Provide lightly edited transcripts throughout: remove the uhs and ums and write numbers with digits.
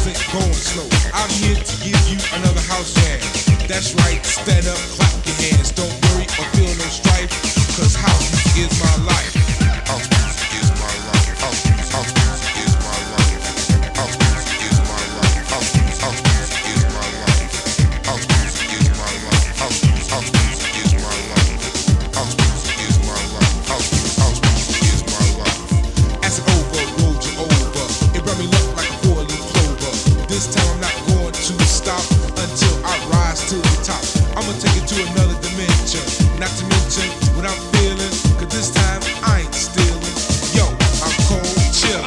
isn't going slow. I'm here to give you another house jam. That's right, stand up, clap your hands. Don't worry or feel no strife, cause house music is my life. House music is my life. House music is my life. House music is my life. House music is my life. House music is my life. House music is my life. House music is my life. House music is my life. As it overrode you over, it brought me luck like a four-leaf clover. This time I'm not going to stop until I rise to the top. I'ma take it to another dimension. Not to mention what I'm feeling, cause this time I ain't stealing. Yo, I'm cold chill.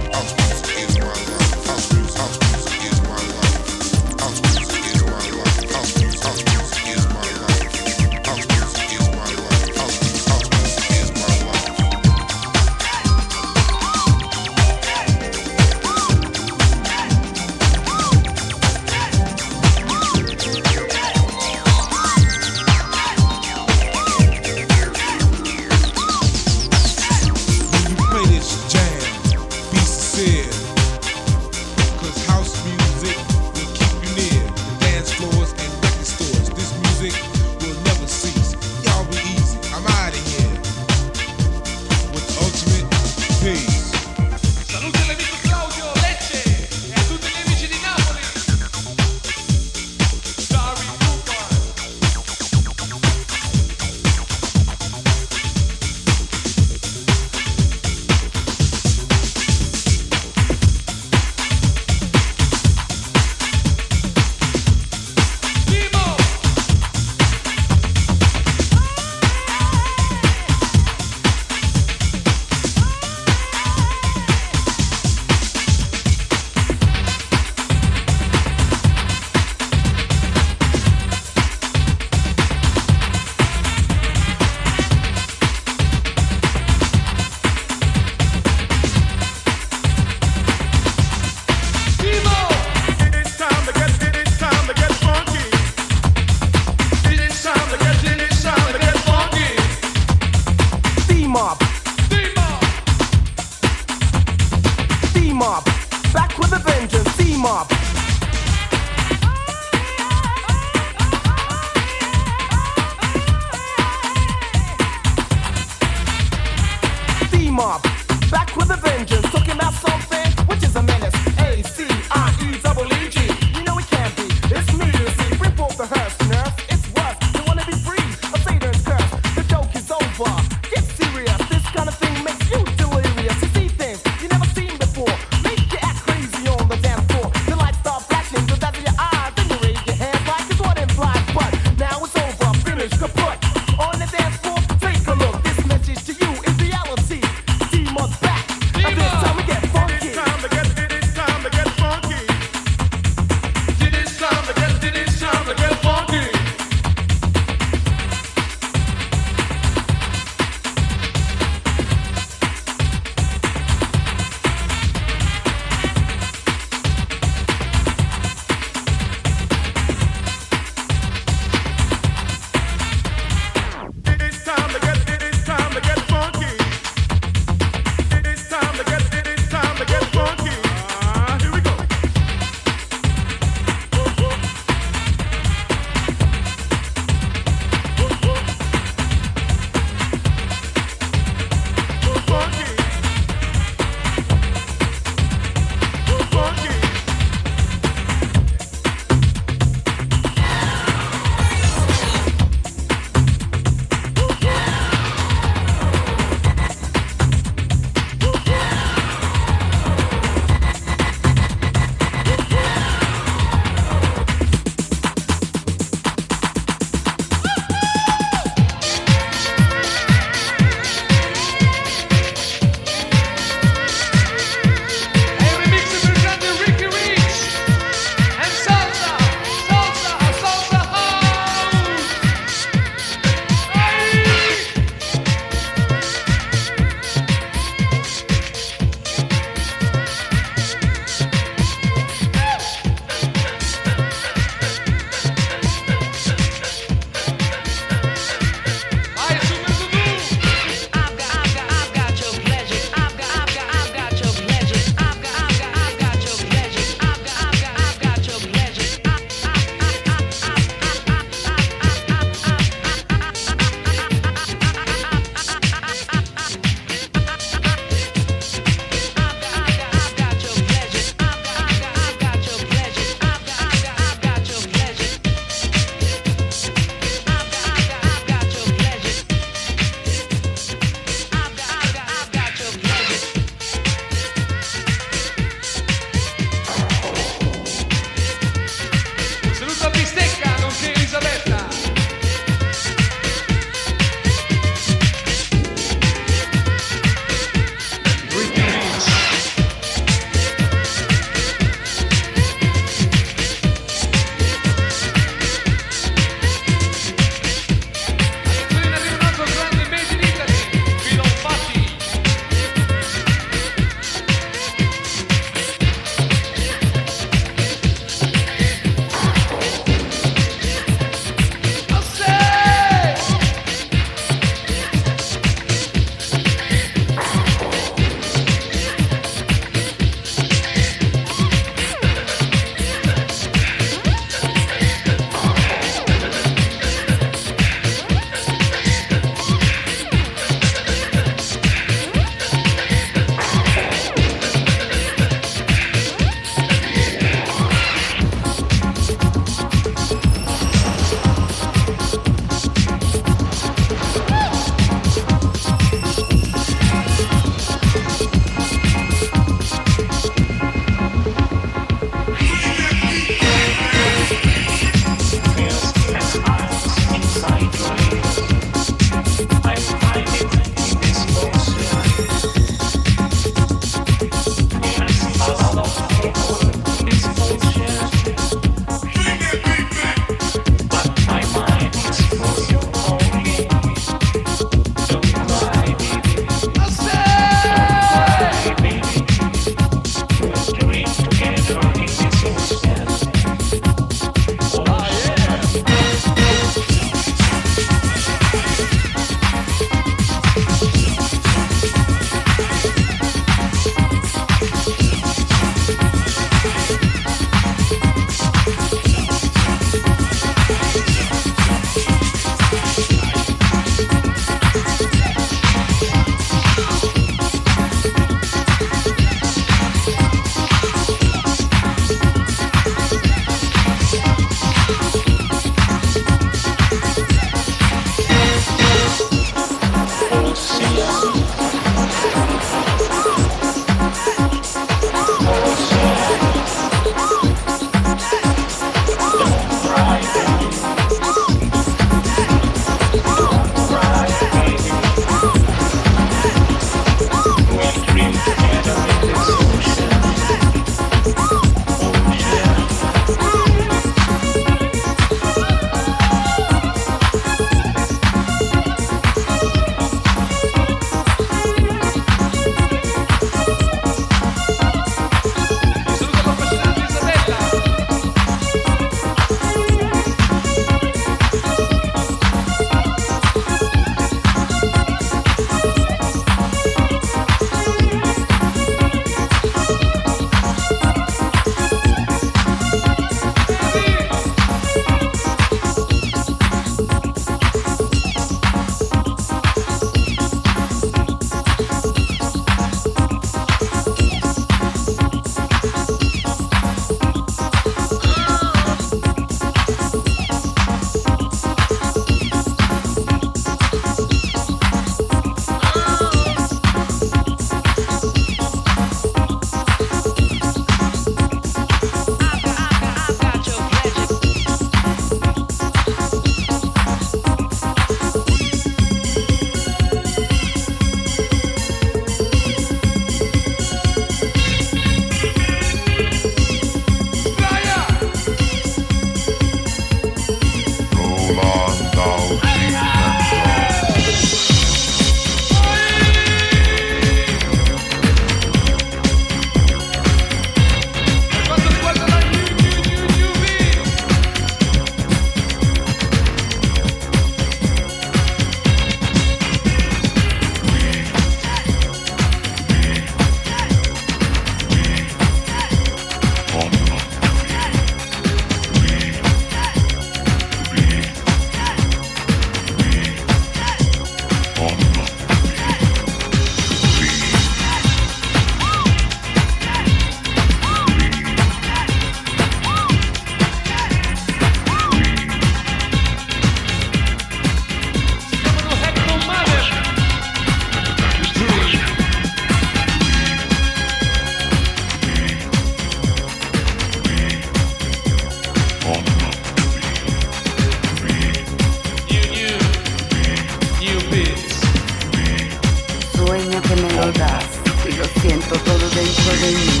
siento todo dentro de mí.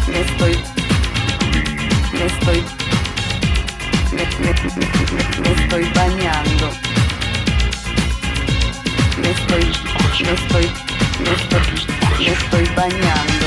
Me estoy bañando. Me estoy bañando.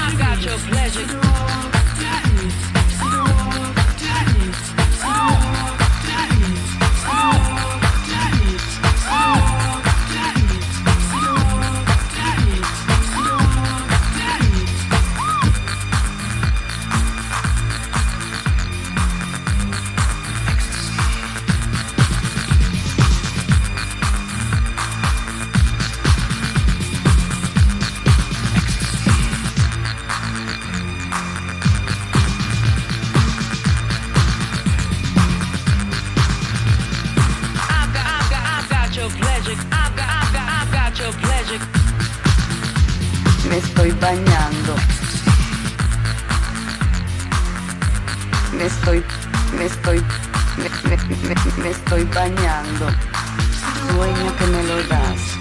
I've got your pleasure. me estoy, me estoy, me estoy bañando. Sueño que me lo das.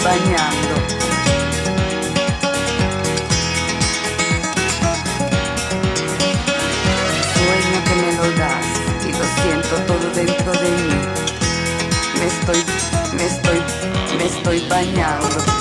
bañando. Sueño que me lo das y lo siento todo dentro de mí. Me estoy bañando.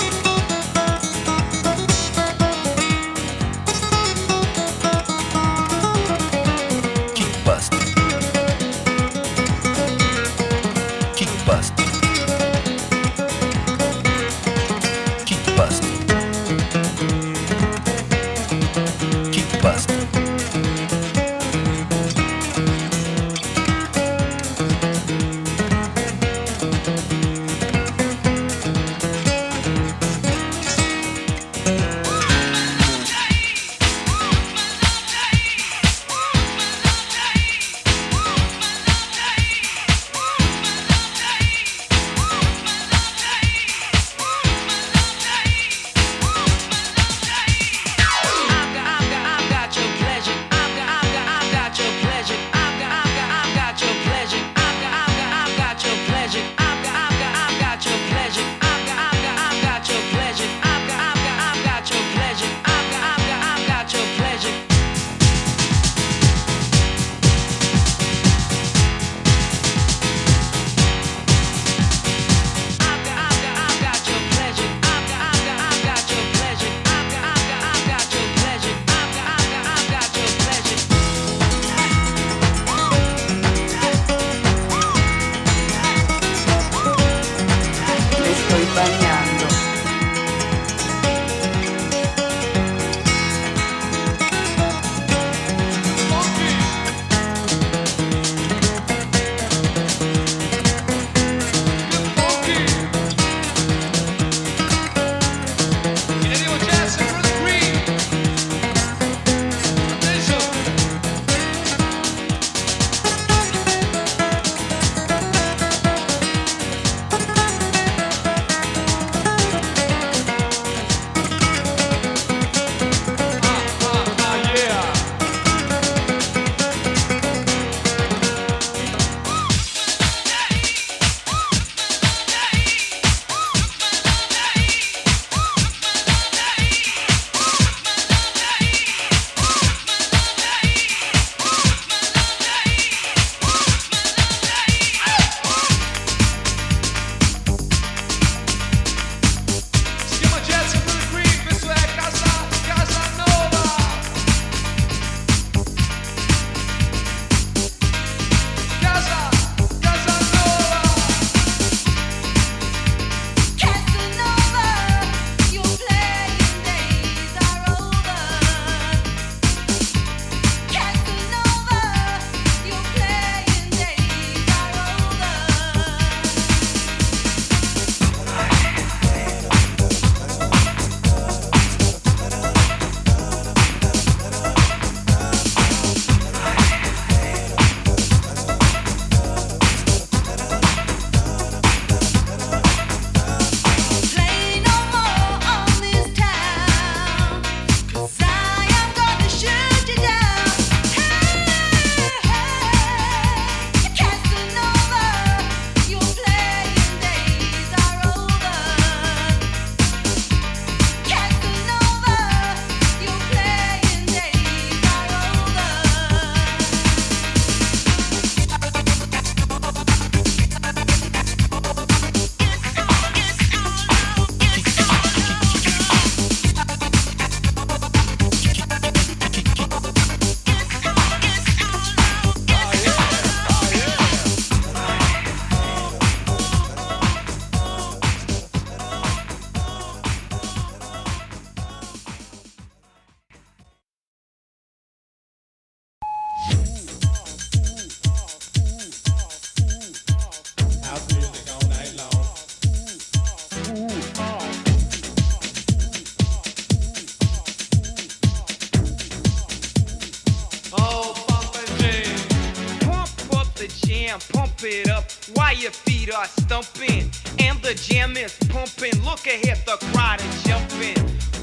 it up while your feet are stumping and the jam is pumping. Look ahead, the crowd is jumping.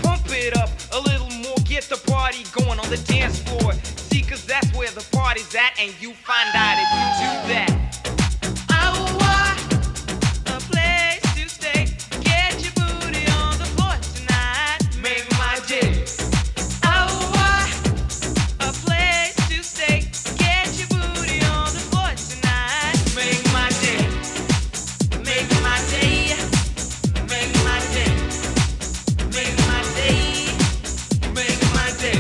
Pump it up a little more, get the party going on the dance floor. See, cause that's where the party's at, and you find out if you do that. A place to stay. Get your booty on the floor tonight. Make my day. A place to stay. Get your booty on the floor tonight. Make my day. Make my day. Make my day. Make my day. Make my day.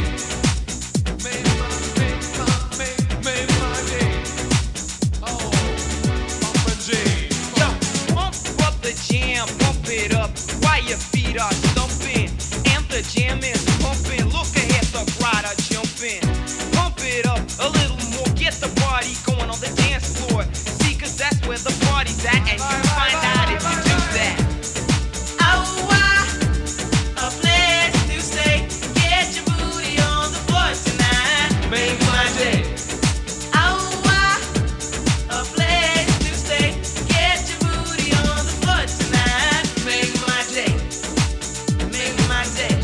Make my day. Oh, Papa J. Yo, pump up the jam, pump it up while your feet are stumping and the jam is pumping. Look ahead, the crowd are jumping. Pump it up a little more, get the party going on the dance floor. See, cause that's where the party's at, and you find out if you do that. A place to stay. Get your booty on the floor tonight. Make my day. A place to stay. Get your booty on the floor tonight. Make my day. Make my day.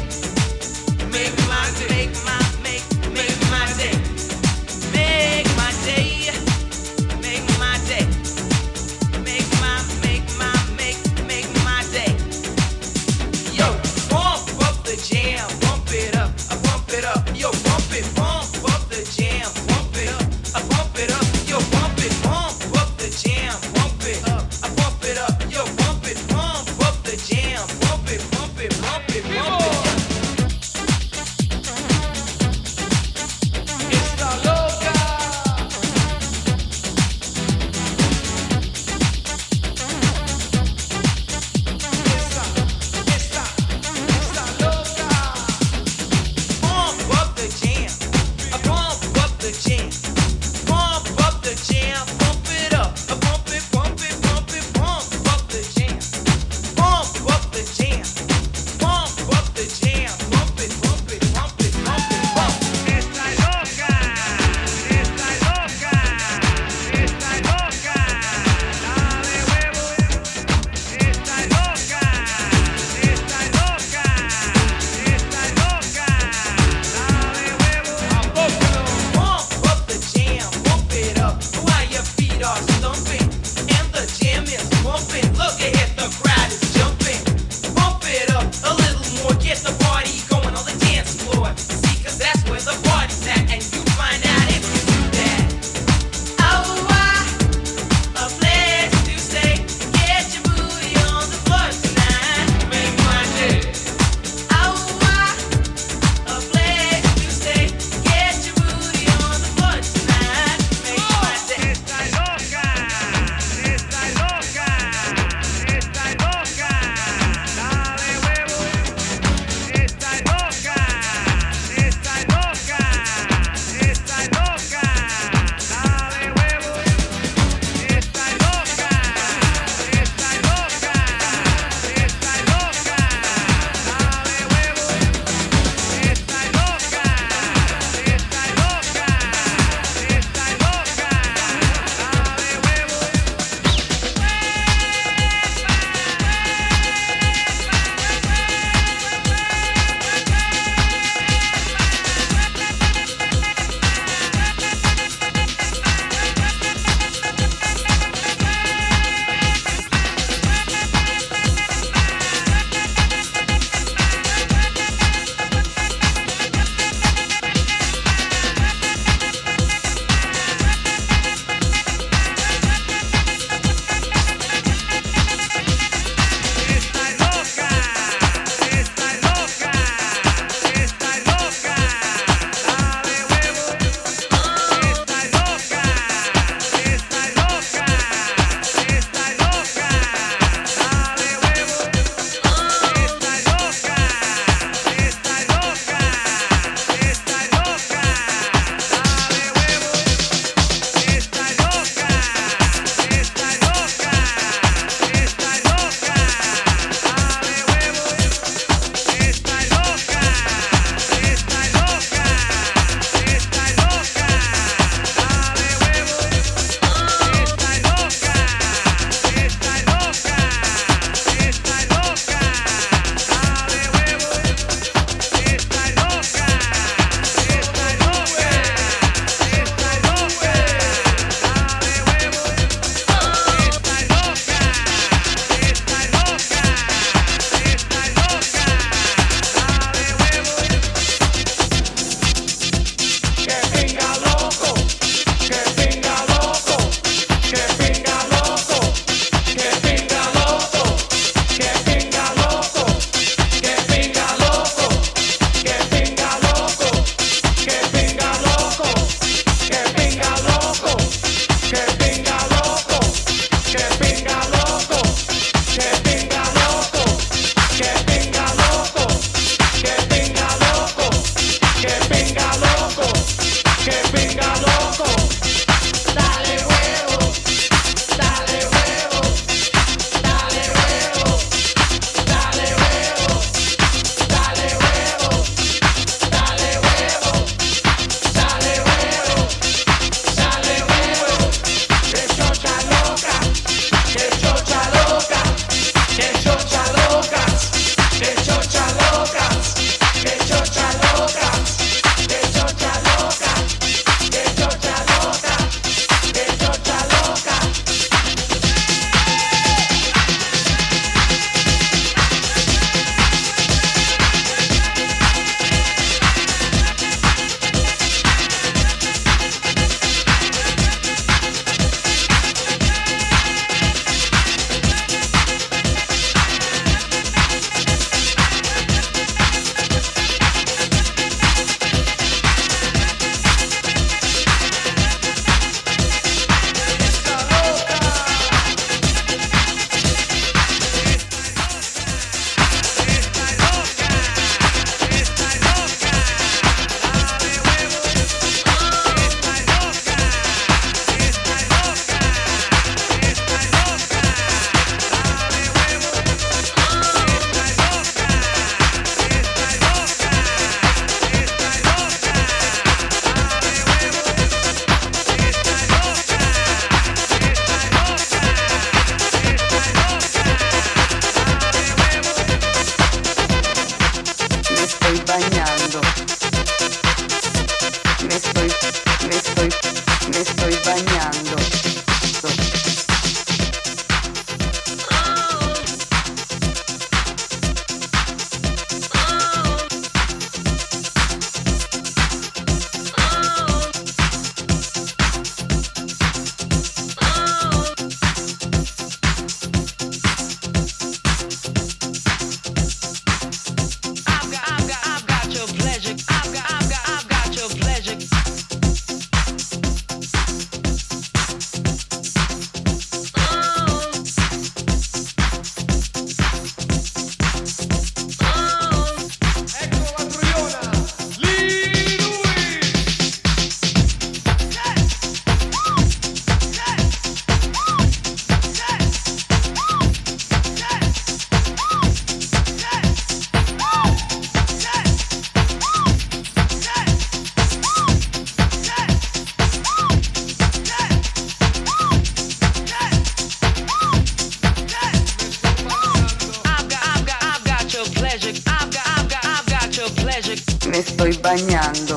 me estoy bañando.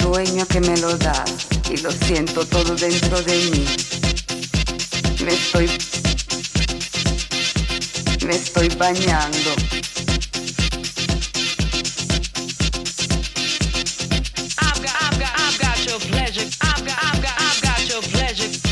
Sueño que me lo das y lo siento todo dentro de mí. Me estoy bañando. I've got your pleasure. I've got your pleasure.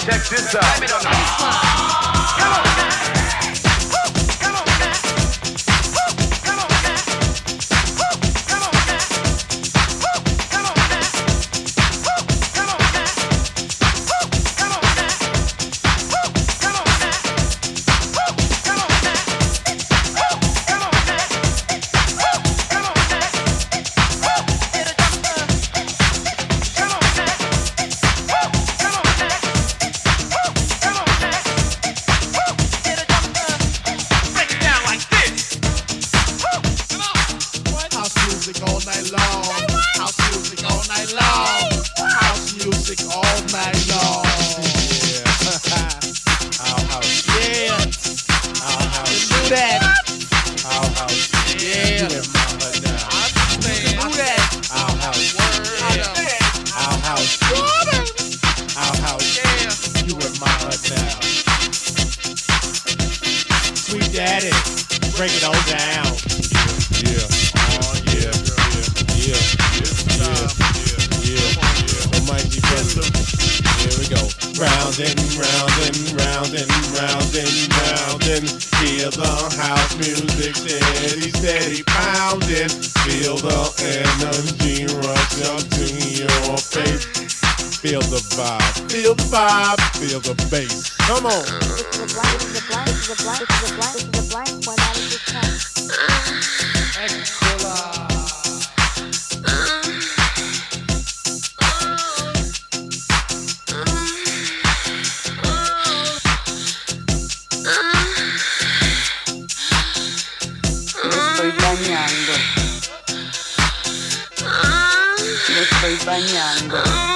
Check this out. Come on now.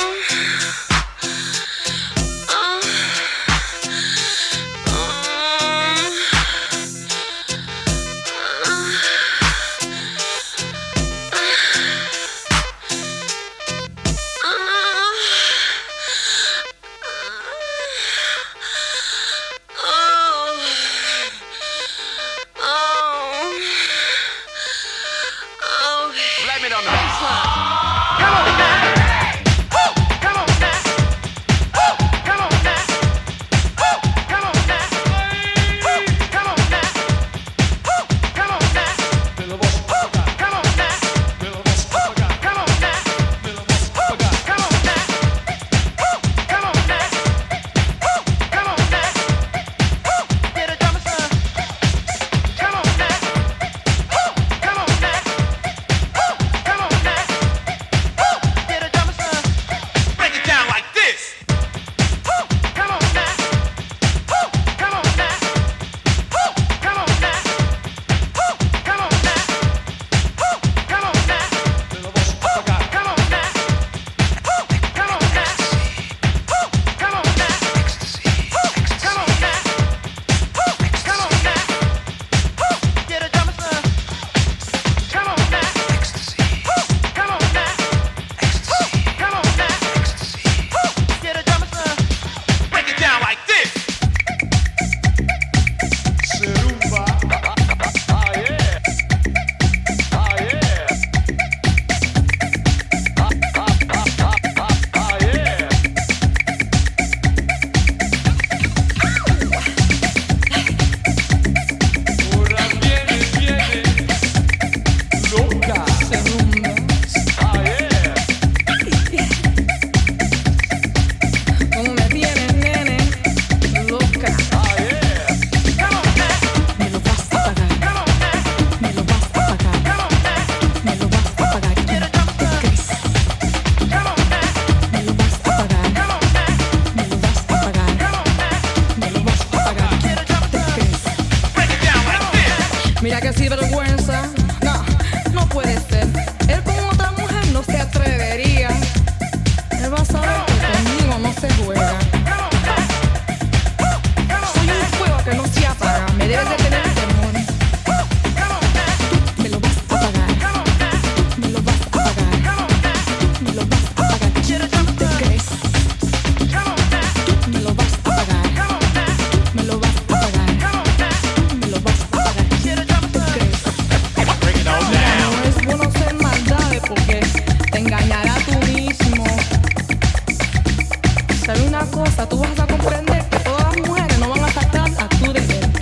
cosa, tú vas a comprender que todas las mujeres no van a saltar a tu de él.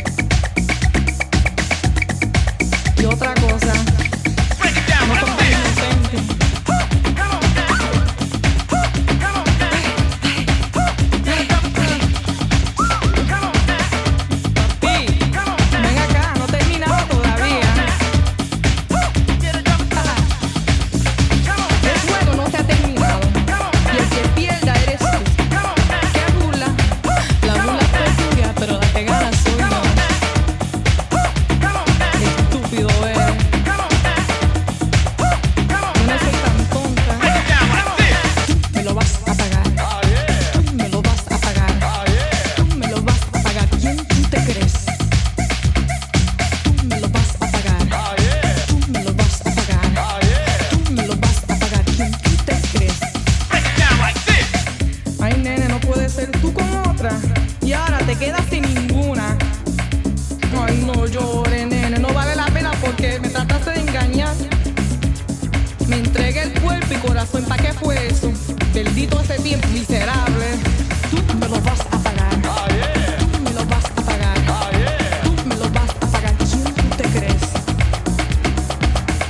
Y otra cosa, no son tan inocentes. Ven acá, no he terminado todavía. El juego no se ha terminado. Y el que pierda eres tú. ¿Qué burla? La burla es tuya, pero la que gana soy yo. Estúpido eres. Yo no soy tan tonta. Me lo vas a pagar. Me lo vas a pagar. Me lo vas a pagar. ¿Quién tú te crees? Me lo vas a pagar. Tú me lo vas a pagar. Tú me lo vas a pagar. ¿Quién tú te crees? Ay, nene, no puede ser tú con otra. Y ahora te quedas sin ninguna. Ay, no llores, nene. No vale la pena porque me trataste de engañar. Me entregué el cuerpo y corazón. ¿Para qué fue eso? Bendito ese tiempo miserable. Tú me lo vas a pagar. Tú me lo vas a pagar. Tú me lo vas a pagar. ¿Quién tú te crees?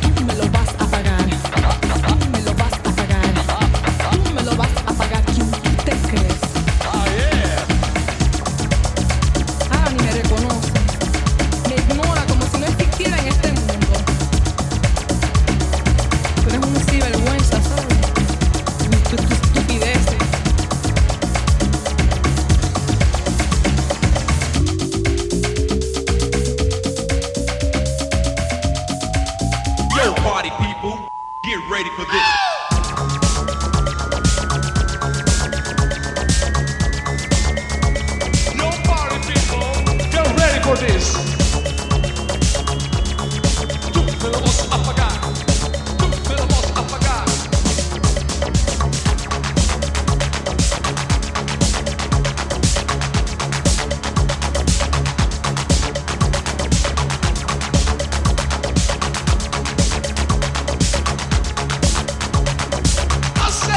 Tú me lo vas a pagar. Tú me lo vas a pagar. Tú me lo vas a pagar. ¿Quién tú te crees? Ah, ni me reconoce. Me ignora como si no existiera en este mundo. Tú eres un sinvergüenza, ¿sabes? Tu estupidez. Yo, party people, get ready for this. Yo, party people, get ready for this. Tú me lo vas a pagar. Tú me lo vas a pagar. I say.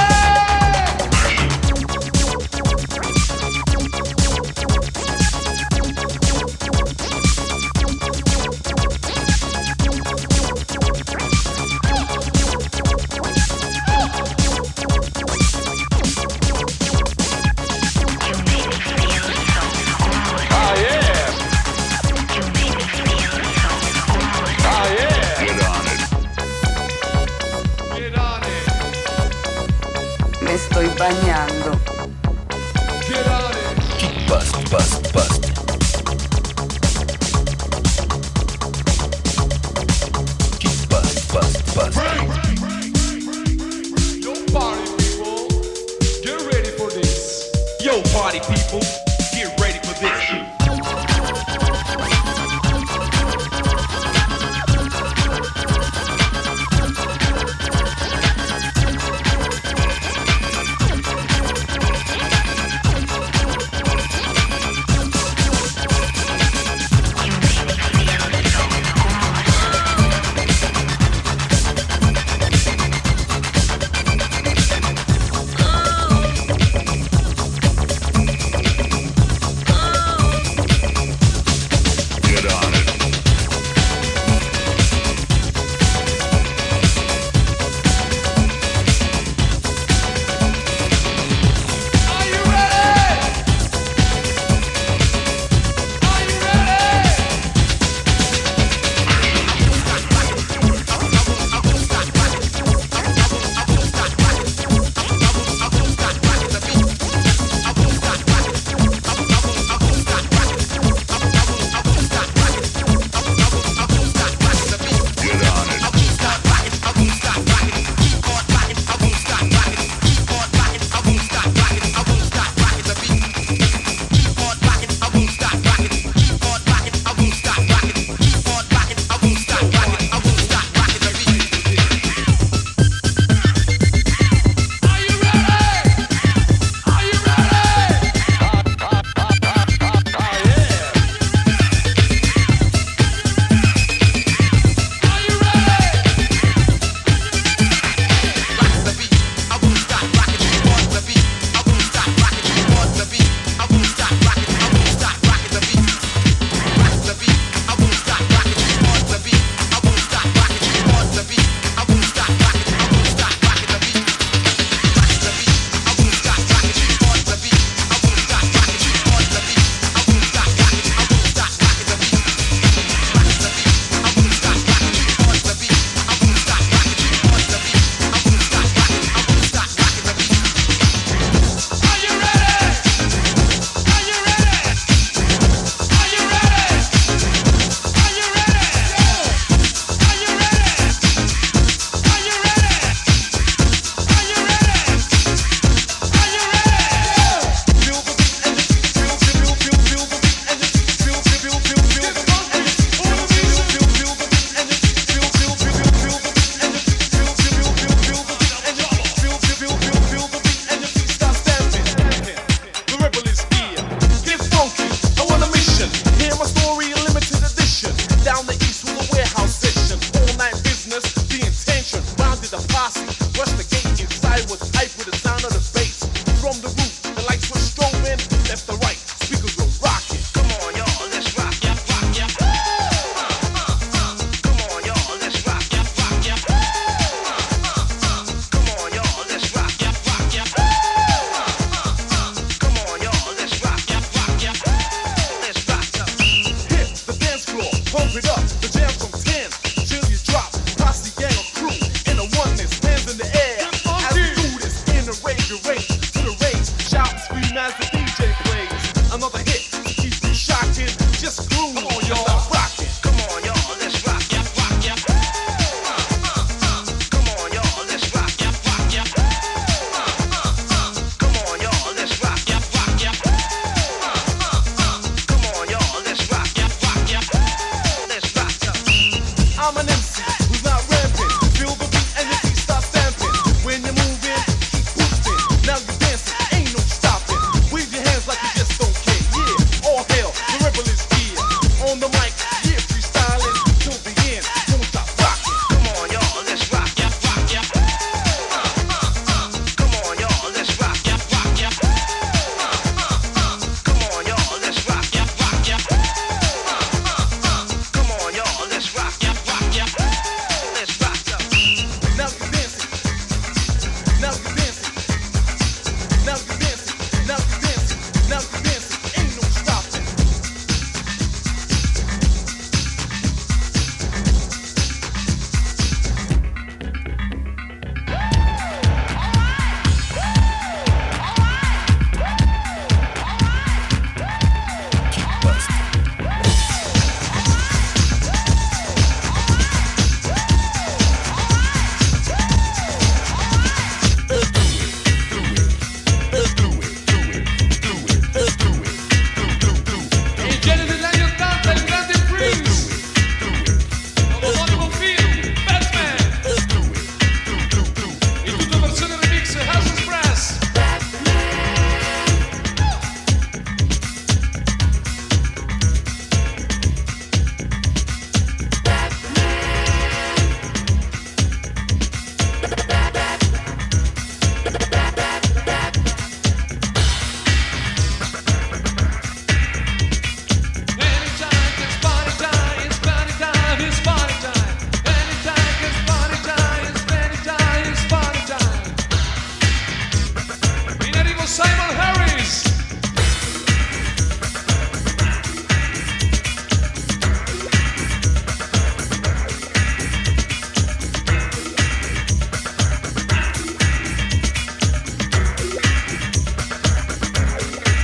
Ah, yeah. Ah, yeah. Get on it. Get on it. Me estoy bañando. Get on it. Bust, bust, bust. Bust, bust, bust. Yo, party people, get ready for this. Yo, party people, get ready for this. the roof. The lights were strobing, left to right. Speakers were rocking. Come on, y'all, let's rock. Rock, yeah. Come on, y'all, let's rock. Rock, yeah. Come on, y'all, let's rock. Rock, yeah. Come on, y'all, let's rock. Rock, yeah. Let's rock. Hit the dance floor, pump it up. The jam from 10 till you drop. Posse gang of crew in the oneness, hands in the air. As we do this in the rage to the rage. Shout and scream as the DJ plays. Another hit to keep you shocking. Just groove. Come on, y'all. Stop rocking. Come on, y'all. Let's rock. Rock, yeah. Come on, y'all. Let's rock. Rock, yeah. Come on, y'all. Let's rock. Rock, yeah. Come on, y'all. Let's rock. Rock, yeah. Let's rock. I'm an MC who's not ramping. Feel the beat and your feet start stamping. When you're moving, keep boosting. Now you're dancing, ain't no stopping. Wave your hands like you just don't care. Yeah, all hail, the rebel is here. On the mic, yeah, freestyling till the end. Won't stop rocking. Come on, y'all, let's rock. Rock, yeah. Come on, y'all, let's rock. Rock, yeah. Come on, y'all, let's rock. Rock, yeah. Come on, y'all, let's rock. Rock, yeah. Let's rock. Now you're dancing. Now you're dancing. Now you're dancing. Now you're dancing. Now you're dancing. Ain't no stopping. Keep busting. Il genere degli anni 80, il grande Prince. L'omonimo film, Batman. In tutta versione remix House Express. Anytime it's party time, it's party time, it's party time. Anytime it's party time, it's party time, it's party time. In arrivo Simon Harris.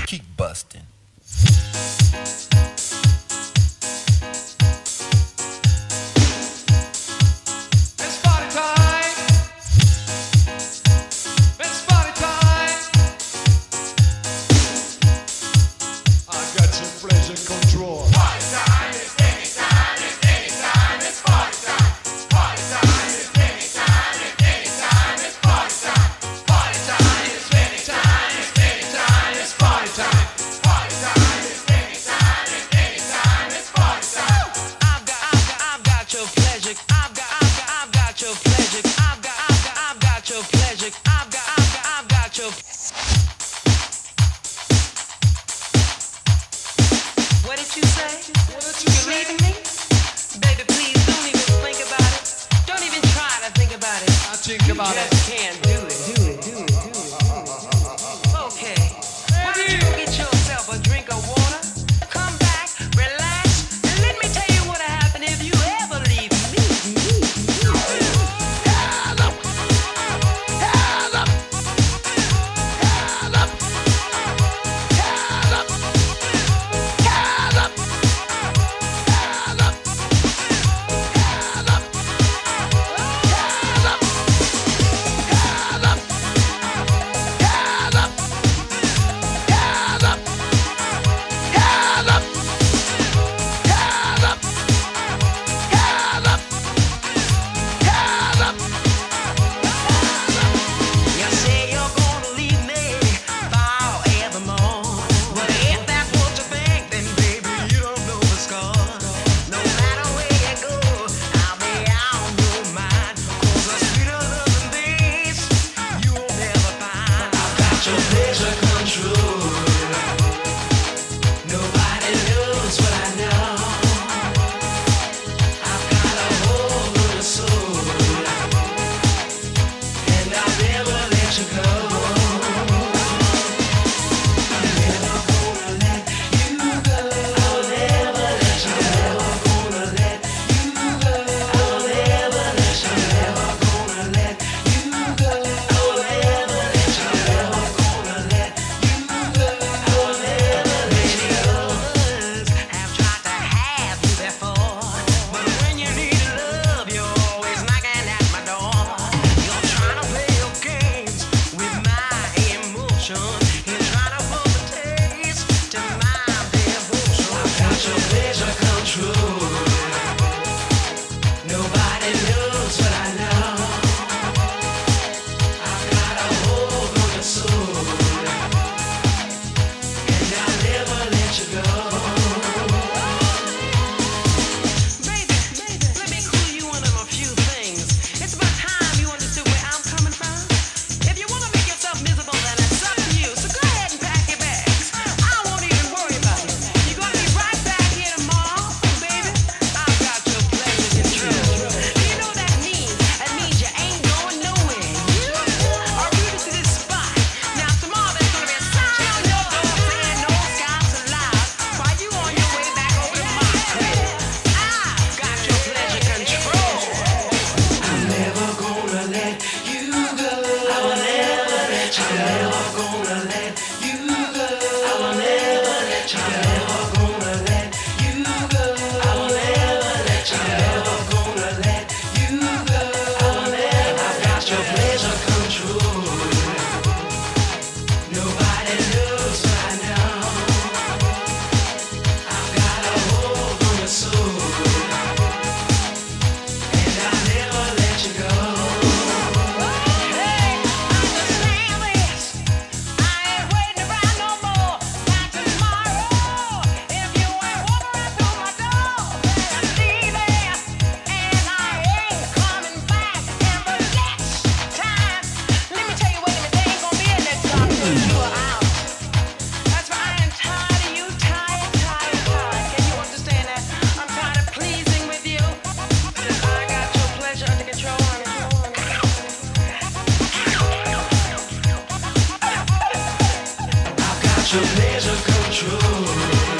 Keep busting. It's party time. It's party time. I got your pleasure control. Party time is anytime, it's anytime, it's party time. Party time is anytime, it's anytime, it's party time. Party time is anytime, it's anytime, it's party time. Party time is anytime, it's anytime, it's party time. I've got your pleasure. I've got your pleasure. I've got your pleasure. I've got your. What did you say? What did you You say? leaving me? Baby, please don't even think about it. Don't even try to think about it. I think about it. Just can't do it. Okay. Why don't you go get yourself a drink of water? Come back, relax, and let me tell you what'll happen if you ever leave me. Pleasure come true.